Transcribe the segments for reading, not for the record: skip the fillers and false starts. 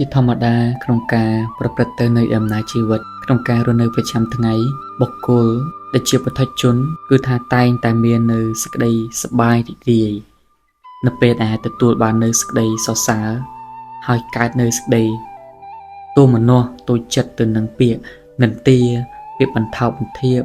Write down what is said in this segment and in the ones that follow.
ជាធម្មតាក្នុងការប្រព្រឹត្តទៅនៃដំណើរជីវិតក្នុងការរស់នៅប្រចាំថ្ងៃបុគ្គលដែលជាបុថុជនគឺថាតែងតែមាននៅសេចក្តីសប្បាយរីករាយនៅពេលដែលទទួលបាននៅសេចក្តីសរសើរហើយកើតនៅសេចក្តីទោមនស្សទូចចិត្តទៅនឹងពាក្យនិន្ទាពាក្យបន្ថោកបន្ធាប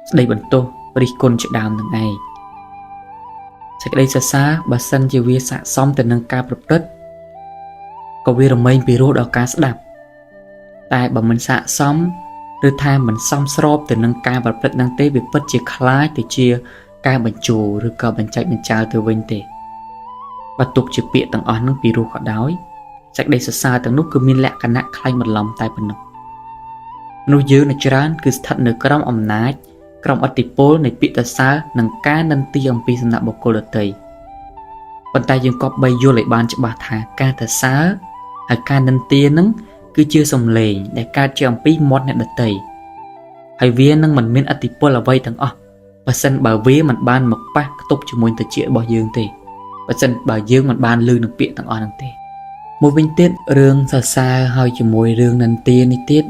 ស្ដីបន្ទោសរិះគន់ជាដើមនឹងឯងសេចក្តីសរសើរបើសិនជាវាស័ក្តិសមទៅនឹងការប្រព្រឹត្តក៏វារមែងពីរោះដល់ការស្ដាប់តែបើមិនស័ក្តិសមឬថាមិនសមស្របទៅនឹងការប្រព្រឹត្តនឹងទេវាពិតជាคล้ายទៅជាការបញ្ជូរឬក៏បញ្ចែកបញ្ចោលទៅវិញទេបើទុកជាពាក្យទាំងអស់នឹងពីរោះក៏ដោយសេចក្តីសរសើរទាំងនោះគឺមានលក្ខណៈคล้ายបន្លំតែប៉ុណ្ណោះមនុស្សយើងនៅច្រើនគឺស្ថិតនៅក្រោមអំណាចក្រោមឥទ្ធិពលនៃពាក្យសរសើរនិងការនិន្ទាអំពីសំណាក់បុគ្គលដទៃប៉ុន្តែយើងក៏បីយល់ឲ្យបានច្បាស់ថាការសរសើរហើយការនិន្ទានឹងគឺជាសំឡេងដែលកើតជាអំពីមាត់អ្នកដទៃហើយវានឹងមិនមានឥទ្ធិពលអ្វីទាំងអស់បើសិនបើវាមិនបានមកប៉ះខ្ទប់ជាមួយត្រចៀករបស់យើងទេបើសិនបើយើងមិនបានឮនឹងពាក្យទាំងអស់ហ្នឹងទេមួយវិញទៀតរឿងសរសើរហើយជាមួយរឿងនិន្ទានេះទៀត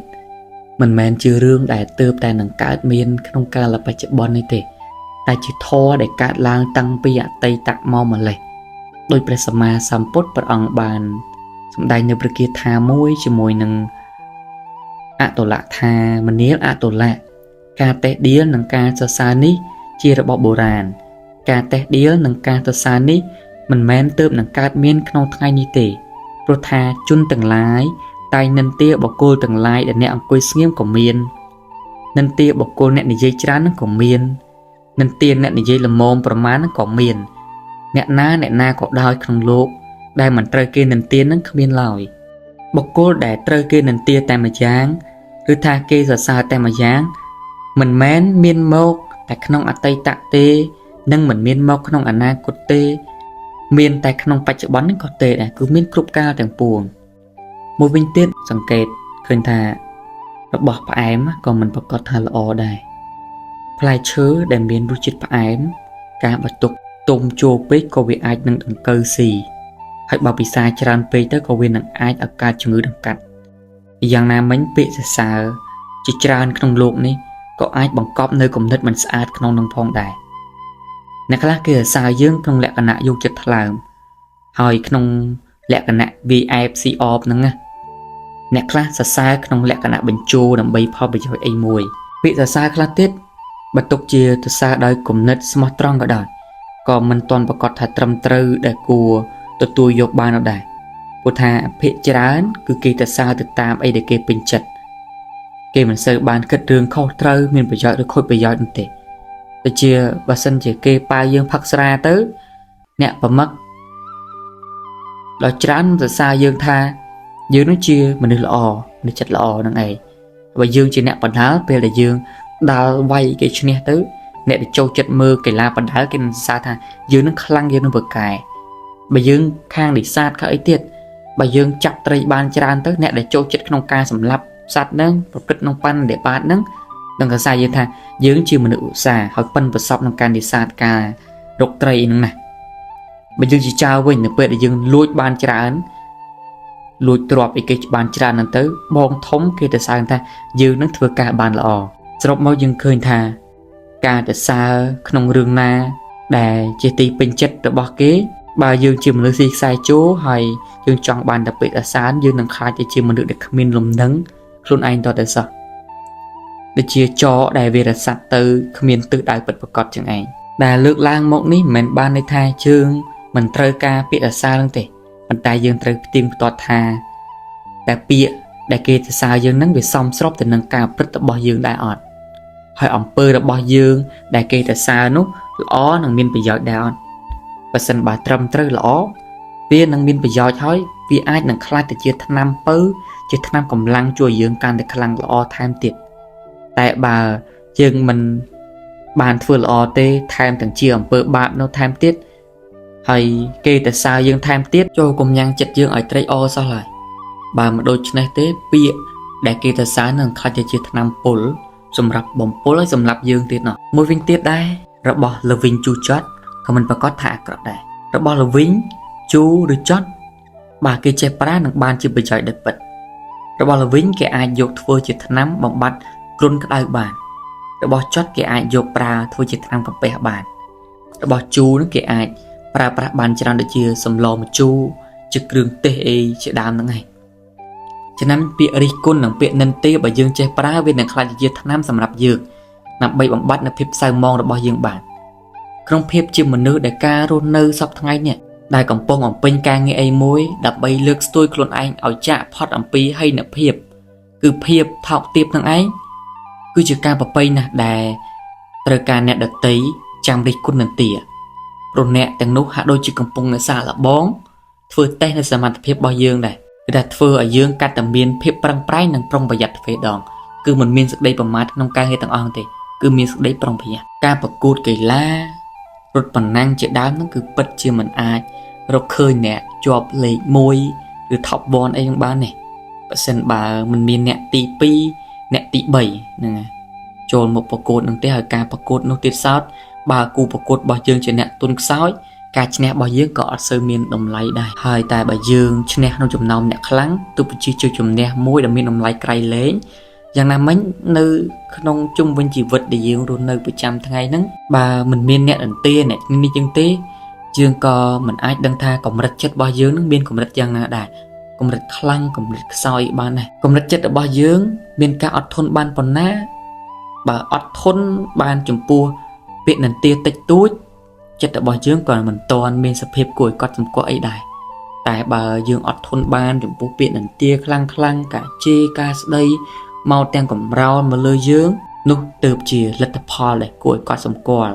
មិនមែនជារឿងដែលទើបតែនឹងកើតមានក្នុងកាលបច្ចុប្បន្ននេះទេតែជាធម៌ដែលកើតឡើងតាំងពីអតីតមកម្លេះដោយព្រះសម្មាសម្ពុទ្ធព្រះអង្គបានសម្ដែងនៅព្រះគាថាមួយជាមួយនឹងអតុលថាមនាលអតុលៈការតេះដៀលនិងការសរសើរនេះជារបស់បុរាណការតេះដៀលនិងការសរសើរនេះមិនមែនទើបនឹងកើតមានក្នុងថ្ងៃនេះទេព្រោះថាជនទាំងឡាយតែនិន្ទាបុគ្គលទាំងឡាយដែលអ្នកអង្គុយស្ងៀមក៏មាននិន្ទាបុគ្គលអ្នកនិយាយច្រើននឹងក៏មាននិន្ទាអ្នកនិយាយល្មមប្រមាណនឹងក៏មានអ្នកណាក៏ដោយក្នុងលោកដែលមិនត្រូវគេនិន្ទានឹងគ្មានឡើយបុគ្គលដែលត្រូវគេនិន្ទាតែម្យ៉ាងឬថាគេសរសើរតែម្យ៉ាងមិនមែនមានមកតែក្នុងអតីតទេនិងមិនមានមកក្នុងអនាគតទេមានតែក្នុងបច្ចុប្បន្ននេះក៏ទេដែរគឺមានគ្រប់កាលទាំងពួងមួយវិញទៀតសង្កេតឃើញថារបស់ផ្អែមក៏មិនប្រកាសថាល្អដែរផ្លែឈើដែលមានរសជាតិផ្អែមការបើទុកទុំជោពេកក៏វាអាចនឹងដង្កូវស៊ីហើយបើពិសាច្រើនពេកទៅក៏វានឹងអាចឲ្យកើតជំងឺដង្កាត់យ៉ាងណាមិញពាក្យសរសើរជាច្រើនក្នុងโลกនេះក៏អាចបង្កប់នៅគំនិតមិនស្អាតក្នុងនឹងផងដែរអ្នកខ្លះគេសរសើរយើងក្នុងលក្ខណៈយកចិត្តថ្លើមហើយក្នុងលក្ខណៈវាអែបស៊ីអបហ្នឹងណាអ្នកខ្លះសរសើរក្នុងលក្ខណៈបញ្ជោដើម្បីផលប្រយោជន៍អីមួយពាក្យសរសើរខ្លះទៀតបើទុកជាសរសើរដោយគំនិតស្មោះត្រង់ក៏ដោយក៏មិនទាន់ប្រកាសថាត្រឹមត្រូវដែលគួរទទួលយកបាននោះដែរព្រោះថាភាគច្រើនគឺគេសរសើរទៅតាមអីដែលគេពេញចិត្តគេមិនសូវបានគិតរឿងខុសត្រូវមានប្រយោជន៍ឬខូចប្រយោជន៍នោះទេដូចជាបើសិនជាគេប៉ាយើងផឹកស្រាទៅអ្នកប្រមឹកដល់ច្រើនសរសើរយើងថាយើងនោះជាមនុស្សល្អមនុស្សចិត្តល្អហ្នឹងឯងបើយើងជាអ្នកបណ្ដាលពេលដែលយើងដាល់វាយគេឈ្នះទៅអ្នកដែលចូលចិត្តមើលកីឡាបណ្ដាលគេនឹងសរសើរថាយើងនឹងខ្លាំងយើងនឹងប្រកែបើយើងខាងនេសាទខាងអីទៀតបើយើងចាប់ត្រីបានច្រើនទៅអ្នកដែលចូលចិត្តក្នុងការសម្លាប់សត្វហ្នឹងប្រព្រឹត្តក្នុងបរិនិបាតហ្នឹងនឹងសរសើរយើងថាយើងជាមនុស្សឧស្សាហ៍ហើយប៉ិនប្រសពក្នុងការនេសាទការរកត្រីហ្នឹងណាបើយើងជាចៅវិញនៅពេលដែលយើងលួចបានច្រើនលួចទ្រព្យអីគេបានច្រើនហ្នឹងទៅបងធំគេសរសើរថាយើងនឹងធ្វើការបានល្អសរុបមកយើងឃើញថាការសរសើរក្នុងរឿងណាដែលជាទីពេញចិត្តរបស់គេបើយើងជាមនុស្សស៊ីខ្សែជោហើយយើងចង់បានតែពាក្យសរសើរយើងនឹងខ្លាចទៅជាមនុស្សដែលគ្មានលំនឹងខ្លួនឯងតទៅសោះដូចជាចរដែលវារស័តទៅគ្មានទិសដៅពិតប្រាកដជាងឯងដែលលើកឡើងមកនេះមិនមែនបានន័យថាយើងមិនត្រូវការពាក្យសរសើរនឹងទេប៉ុន្តែយើងត្រូវផ្ទៀងផ្ទាត់ថាតែពាក្យដែលគេសរសើរយើងនឹងវាសមស្របទៅនឹងការប្រព្រឹត្តរបស់យើងដែរអត់ហើយអំពើរបស់យើងដែលគេសរសើរនោះល្អនិងមានប្រយោជន៍ដែរអត់បើសិនបើត្រឹមត្រូវល្អវានឹងមានប្រយោជន៍ហើយវាអាចនឹងខ្លាចទៅជាថ្នាំពៅជាថ្នាំកម្លាំងជួយយើងកាន់តែខ្លាំងល្អថែមទៀតតែបើយើងមិនបានធ្វើល្អទេថែមទាំងជាអំពើបាបនោះថែមទៀតហើយគេសរសើរយើងថែមទៀតចូលកុំញ៉ាំងចិត្តយើងឲ្យត្រេកអរសោះឡើយបើមិនដូច្នេះទេពាក្យដែលគេសរសើរនឹងខ្លាចទៅជាថ្នាំពុលសម្រាប់បំពុលឲ្យសម្រាប់យើងទៀតនោះមួយវិញទៀតដែររបស់ល្វីងជូរចត់ក៏មិនប្រកាសថាអាក្រក់ដែររបស់ល្វីងជូរឬចត់ bà kia chế pra nâng ban chưa bị chọi được bật rồi bỏ là vĩnh cái ai dột thua chỉ nắm bằng bát run cái đai bàn rồi bỏ chót cái ai dột pra thua chỉ nắm bằng bè bàn rồi bỏ chú nó cái ai pra bàn cho nó được chia sầm lò một chú trực đường tê chỉ đam nữa ngày cho nên bị ri côn nâng bị nâng tê bởi dương chế pra về nâng khai chia nắm sầm lập dương nằm bay bằng bát nâng phép sai mong rồi bỏ dương bàn trong phép chưa một nữ để ca rôn nơ sắp tháng ngày nè đại cầm pong ở bên ca nghe ai mối đập bay lược tôi luôn anh ở chạ pot ở pi hay nè phép cứ phép thọc tiếp thằng ấy cứ chỉ ca bập bay nè đè trời ca nè đợt tí chăm đi côn nâng tỉa rồi nè từng nút hạ đôi chỉ cầm pong ở xa là bóng vừa tay là sầm mặt phép bao dương này đặt vừa ở dương ca tầm miên phép prang prai nâng prong bày giặt phê đòn cứ mình miên sức đây bằng mát nông ca hay thằng on thì cứ miên sức đây prong bày ca bậc cột kỳ laรถปั่นนั่งเจ็ดดาวนั่นคือปัจจุบันอาเราเคยเนี่ยจอบเลยมวยหรือท็อปบอลไอ้ยังบ้านเนี่ยเปอร์เซ็นต์บาร์มันมีเนี่ยตีปีเนี่ยตีใบนั่นไงโจนmộtประกวดนั่งเตะการประกวดนู่นติดซาวด์บาร์กูประกวดบอลยืงจะเนี่ยตุนซ้ายการชนะบอลยืงก็เซอร์มีนดมไล่ได้หายแต่บอลยืงชนะน้องจุ่มน้องเนี่ยครั้งตัวปัจจุบันจุ่มเนี่ยมวยดมีนดมไล่ไกลเล้งอย่างนั้นมันในขนมจุ่มเป็นชีวิตเดียวรุ่นในประจำทั้งไงนั้นบามันมีเนี่ยอันเตี้ยเนี่ยนี่จังเตี้ยยืงก็มันอาจดังท่ากลมรัดจัดบอยืงนั้นมีกลมรัดยังน่าได้กลมรัดคลั่งกลมรัดซอยบ้านnàyกลมรัดจัดบอยืงมีการอดทนบ้านปนหน้าบาอดทนบ้านจุ่มปัวเป็นอันเตี้ยติดตุ้ยจัดบอยืงก่อนมันตอนมีสภาพกล้วยก็จำก็ไอ้ได้แต่บายืงอดทนบ้านจุ่มปัวเป็นอันเตี้ยคลั่งกะเจกาสไดมองแต่งกับเรามาเลยยืงนุเติบจีลัตพอเลยกวยกอดสมกอล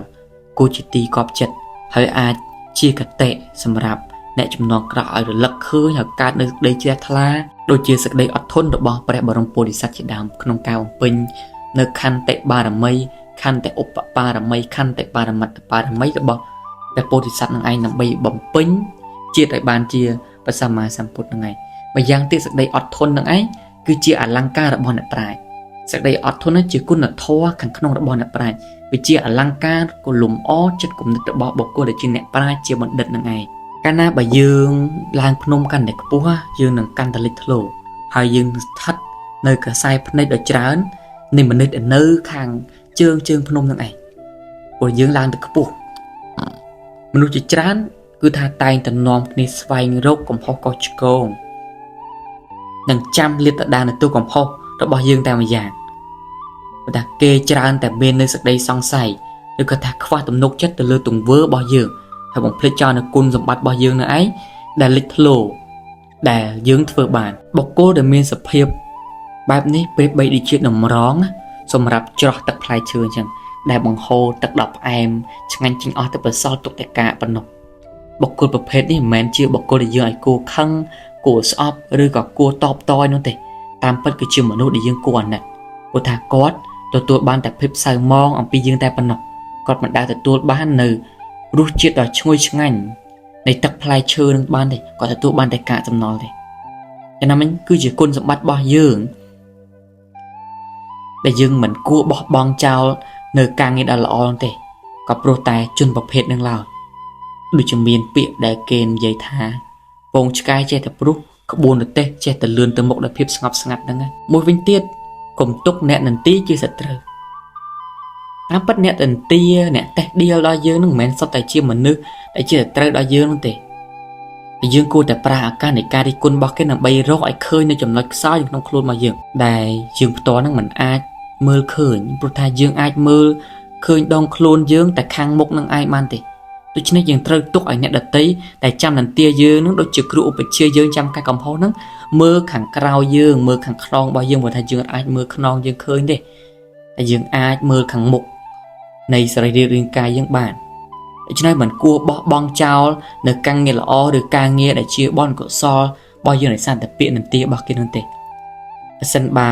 กูจิตีกอบจัดเฮยอาจีกเตะสำหรับในจำนวนกระเอาหรือลักคือหากการได้เจทลาโดยเจียสักได้อดทนดอกบอลประบรมโพธิสัตว์ดำขนมกาวปิงเนื้อคันเตะบารมีคันเตะอุปปารมีคันเตะบารมัตปารมีดอกบอลแต่โพธิสัตว์นั่งไอ้นำไปบ่มปิงเจียได้บานเจียภาษามาสัมพุทธนั่งไงไปยังที่สักได้อดทนนั่งไอ้คือเจียอลังการระบอนปลายสักได้อดทนนั้นเจียกุนทว่าขังขนมระบอนปลายไปเจียอลังการกุหลุมอ้อจัดกลุ่มระบอบกุเดจีเนปลายเจียบันเด็ดนั่งไงการน่าใบยืงลางพนมกันเด็กปัวยืงหนังกันตะลิทโลหายยืงทัดเนยกระไซพเนยดจานนี่มันเนยเนื้อขางเจิงพนมนั่งไงปุยยืงลางเด็กปัวมนุษย์จีจานคือทาตายแต่นอมในสไฟโรคของพ่อกอชโกงนังจำเลียดดานในตัวของพ่อเราบอกยืงแต่มาอย่างแต่เกจานแต่เบนในสักใดซองใส่หรือกระทักคว้าตุ่มนกเจ็ดแต่เลือตุ่มเวอร์บอกยืงถ้าผมเพลจอในกุลสมบัติบอกยืงในไอ้แต่ลิทโลแต่ยืงเฟื่อบานบอกโก้แต่เมียนสเพียบแบบนี้เปรียบใบดิจิตหนุ่มร้องสำหรับจอตักพลายเชิญจังแต่บังโฮตักดอกแอมช่างจริงอ๋อแต่เปิดซอตุกแต่กะปนกบอกโก้ประเภทนี้แมนเชื่อบอกโก้ได้ยืงไอ้กูขังกูสอบหรือก็กูตอบตอยนั่นเองตามปัจจุบันมนุษย์ได้ยืงกวนน่ะโอทากอดตัวบ้านแต่เพิบใส่มองเอาไปยืงแต่ปนกกอดมันได้แต่ตัวบ้านเนื้อรู้จิตเราช่วยช่างในตักพลายเชิญบ้านเลยก็แต่ตัวบ้านแต่กะจำนวนเลยแต่นั้นมันคือจะกุนสมบัติบ่ยืงแต่ยืงเหมือนกูบอกบองเจ้าเนื้อกางเงินละออนเตะกับโปรตายจนประเภทนึงเราดูจะมีนเปียกได้เกณฑ์ใหญ่ท่าปงสกายเจตปรุขบวนเตะเจตเลื่อนเติมหมกได้เพียบสงบสงัดนั่งไงมวยวินเตียดกลมตุกเนนันตีจีสัตว์น้ำปัดเนตันตีเนตแต่เดียวได้เยอะนึงเหม็นสดแต่เชี่ยเหมือนนึกแต่เชี่ยแต่ได้เยอะนั่นเตะแต่ยืงกูแต่ปลาอาการในการที่คุณบอกแค่หนังใบโรคไอ้เคยในจำนวนซ้ายอย่างน้องโคลนมายืงได้ยืงตัวนั่งเหมือนอาจมือเขินปลุกทายยืงอาจมือเคยดองโคลนยืงแต่คางมกนั่งไอ้มันเตะตัวชนิดยังเติร์ตุกไอ้เนี่ยดัดตีแต่จำนันเตี้ยยืงนั่งโดยจุกรูไปเชี่ยยืงจำการกำเพานั่งมือขังกราวยืงมือขังคลองบ่ยืงบนทายยืงอาจมือขนองยืงเคยเด้แต่ยืงอาจมือขังมกในสไลเดอร์ริงกายยังบ้านฉะนั้นเหมือนกัวบองเจ้าเนื้อกังเงี้ยละอ้อหรือกังเงี้ยได้เชี่ยบอลก็ซอบ่ยืงในสันแต่เปียนันเตี้ยบอกกินนั่นเตะสันบา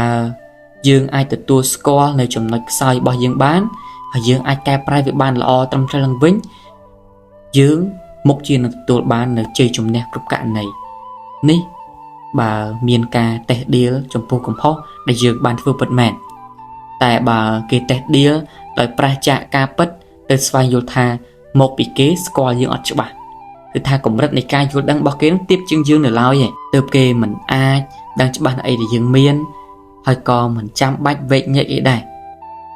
ยืงอาจตัวสกอร์ในจำนวนซอยบ่ยืงบ้านยืงอาจแก้ปลายไปบ้านละอ้อตำใจลังวิ่งยืงมกจีนตัวบ้านในเจยจมแนกรูปกะในนี่บาเมียนกาเตะเดียจมพูกับพ่อในยืงบ้านเฟื่อเปิดแมนแต่บาเกเตะเดียโดยปราจากาปัดโดยสวายโยธามกปีเกสกอร์ยืงอัดฉบับ គឺថាកម្រិតនៃការយល់ដឹងរបស់គេនឹងទាបជាងយើងនៅឡើយឯងទើបគេមិនអាចដឹងច្បាស់នៅអីដែលយើងមានហើយក៏មិនចាំបាច់វែកញែកអីដែរ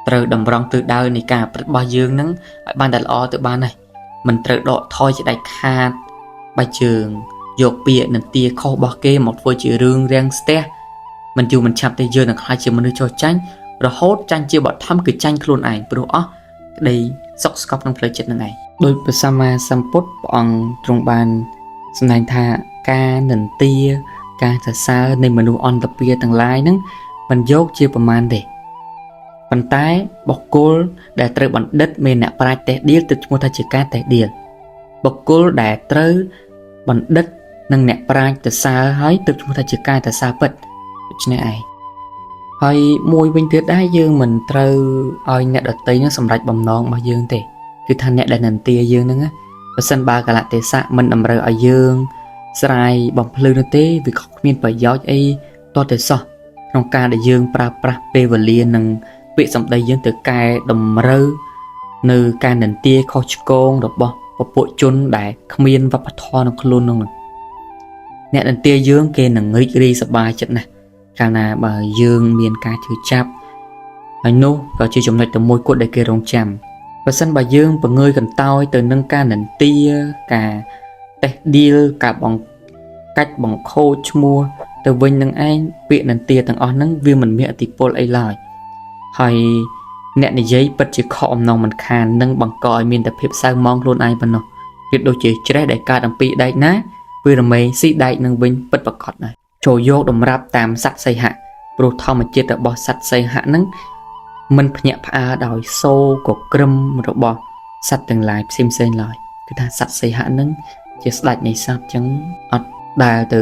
ត្រូវតម្រង់ទិសដៅនៃការប្រព្រឹត្តរបស់យើងនឹងឲ្យបានតែល្អទៅបានហើយមិនត្រូវដកថយជាដាច់ខាតបើជើងយកពាក្យនន្ទាខុសរបស់គេមកធ្វើជារឿងរាំងស្ទះមិនយូរមិនឆាប់ទេយើងនឹងខ្លាចជាមនុស្សចោះចាញ់រហូតចាញ់ជាបឋមគឺចាញ់ខ្លួនឯងព្រោះអស់ក្តីសុខស្កប់ក្នុងផ្លូវចិត្តនឹងឯងដោយព្រះសម្មាសម្ពុទ្ធព្រះអង្គទ្រង់បានសម្ដែងថាការនន្ទាការសរសើរនៃមនុស្សអន្តពាទាំងឡាយហ្នឹងមិនយកជាប្រមាណទេប៉ុន្តែបុគ្គលដែលត្រូវបណ្ឌិតមានអ្នកប្រាជ្ញតេះដៀលទើបឈ្មោះថាជាការតេះដៀលបុគ្គលដែលត្រូវបណ្ឌិតនិងអ្នកប្រាជ្ញសរសើរហើយទើបឈ្មោះថាជាការសរសើរពិតដូច្នេះឯងហើយមួយវិញទៀតដែរយើងមិនត្រូវឲ្យអ្នកដតីនឹងសម្រេចបំណងរបស់យើងទេគឺថាអ្នកដែលនន្ទាយើងហ្នឹងបើសិនបើកលៈទេសៈមិនតម្រូវឲ្យយើងស្រាយបំភ្លឺនោះទេវាគ្មានប្រយោជន៍អីតតែសោះក្នុងការដែលយើងប្រើប្រាស់ពេលវេលានិងពាក្យសម្ដីយើងទៅកែតម្រូវនៅការនន្ទាខុសឆ្គងរបស់ពពួកជនដែលគ្មានវប្បធម៌ក្នុងខ្លួននោះអ្នកនន្ទាយើងគេនឹងរីករាយសប្បាយចិត្តណាស់កាលណាបើយើងមានការជឿចាប់ហើយនោះក៏ជាចំណុចតែមួយគត់ដែលគេរងចាំបើសិនបើយើងបង្ងើយកន្តើយទៅនឹងការនន្ទាការតេះដៀលការបង្កាច់បង្ខូចឈ្មោះទៅវិញនឹងឯងពាក្យនន្ទាទាំងអស់ហ្នឹងវាមិនមានឥទ្ធិពលអីឡើយហើយអ្នកនិយាយពិតជាខកអំណងមិនខាននឹងបង្កឲ្យមានតែភាពសៅមងខ្លួនឯងប៉ុណ្ណោះវាដូចជាច្រេះដែលកើតអំពីដែកណាវារមែងស៊ីដែកនឹងវិញពិតប្រាកដដែរចូលយកតម្រាប់តាមសត្វសីហៈព្រោះធម្មជាតិរបស់សត្វសីហៈហ្នឹងមិនភ្ញាក់ផ្អើលដោយសូរក៏ក្រឹមរបស់សត្វទាំងឡាយផ្សេងៗឡើយគឺថាសត្វសីហៈហ្នឹងជាស្ដេចនៃសត្វចឹងអត់ដែលទៅ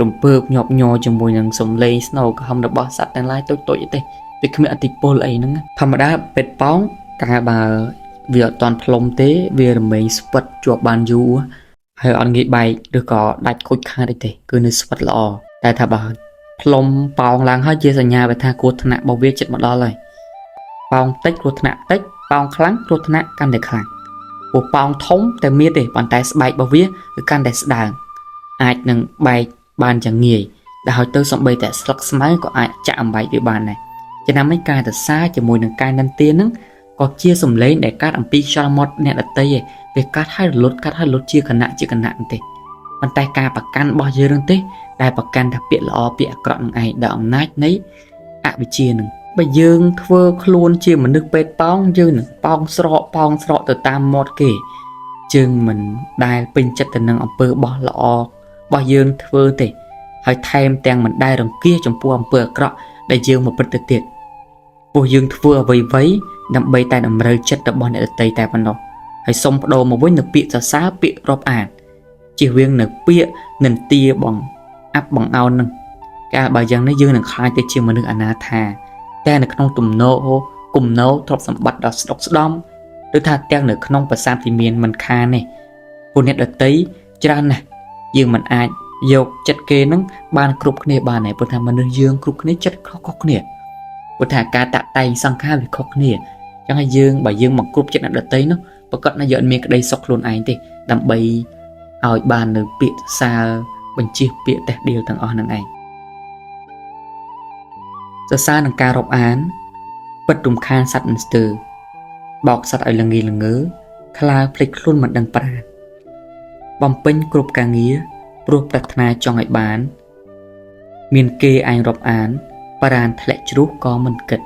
រំភើបញាប់ញ័រជាមួយនឹងសំឡេងស្នូរក្រហមរបស់សត្វទាំងឡាយតូចៗទេវាគ្មានឥទ្ធិពលអីហ្នឹងធម្មតាពេទ្យប៉ោងកាលបើវាអត់តន់ផ្លុំទេវារមែងស្វិតជាប់បានយូរហើយអត់ងាយបែកឬក៏ដាច់ខូចខាតអីទេគឺនៅស្វិតល្អតែថាបើផ្លុំប៉ោងឡើងហើយជាសញ្ញាថាគ្រោះថ្នាក់របស់វាចិត្តមកដល់ហើយប៉ោងតិចគ្រោះថ្នាក់តិចប៉ោងខ្លាំងគ្រោះថ្នាក់កាន់តែខ្លាំងព្រោះប៉ោងធំតែមានទេប៉ុន្តែស្បែករបស់វាគឺកាន់តែស្ដើងអាចនឹងបែកបានយ៉ាងងាយដែលហើយទៅសំបីតែស្លឹកស្មៅក៏អាចចាក់អំបែកវាបានដែរចំណាំឲ្យការសរសើរជាមួយនឹងការនន្ទាហ្នឹងក៏ជាសំឡេងដែលកាត់អំពីខ្យល់មាត់អ្នកដតីឯងវាកាត់ហើយរលត់ជាគណៈទេប៉ុន្តែការប្រកាន់របស់យើងនឹងទេដែលប្រកាន់ថាពាក្យល្អពាក្យអាក្រក់នឹងឯងដោយអំណាចនៃអវិជ្ជានឹងបើយើងធ្វើខ្លួនជាមនុស្សពេទ្យប៉ោងយើងនឹងប៉ោងស្រកទៅតាមមាត់គេយើងមិនដែលពេញចិត្តទៅនឹងអំពើបោះល្អរបស់យើងធ្វើទេហើយថែមទាំងមិនដែលរង្គៀសចំពោះអំពើអាក្រក់ដែលយើងមកព្រឹត្តទៅទៀតព្រោះយើងធ្វើអ្វីដើម្បីតែតម្រូវចិត្តរបស់អ្នកដទៃតែប៉ុណ្ណោះហើយសុំបដូរមកវិញនៅពាក្យសរសើរពាក្យរាប់អានជៀសវាងនៅពាក្យនន្ទាបងអាប់បងអោននឹងកាលបើយ៉ាងនេះយើងនឹងខ្លាចទៅជាមនុស្សអនាថាតែនៅក្នុងទំនោរគុំណោទ្រព្យសម្បត្តិដ៏ស្ដុកស្ដំឬថាទាំងនៅក្នុងប្រាសាទទីមានមិនខានទេពួកអ្នកដទៃច្រើនណាស់យើងមិនអាចយកចិត្តគេនឹងបានគ្រប់គ្នាបានទេព្រោះថាមនុស្សយើងគ្រប់គ្នាចិត្តខុសៗគ្នាព្រោះថាការតាក់តែងសង្ខារវាខុសគ្នាចឹងហើយយើងបើយើងមកគ្រប់ចិត្តអ្នកដទៃនោះប្រកាសណាយើងអត់មានក្តីសុខខ្លួនឯងទេដើម្បីឲ្យបាននៅពាក្យសើបញ្ជាពាក្យតេះដៀលទាំងអស់នឹងឯងសរសើរនឹងការរាប់អានពិតរំខានសត្វមិនស្ទើរបោកសត្វឲ្យល្ងីល្ងើខ្លាភ្លេចខ្លួនមិនដឹងប្រាណបំពេញគ្រប់ការងារព្រោះប្រាថ្នាចង់ឲ្យបានមានគេឯងរាប់អានបរានធ្លាក់ជ្រុះក៏មិនគិត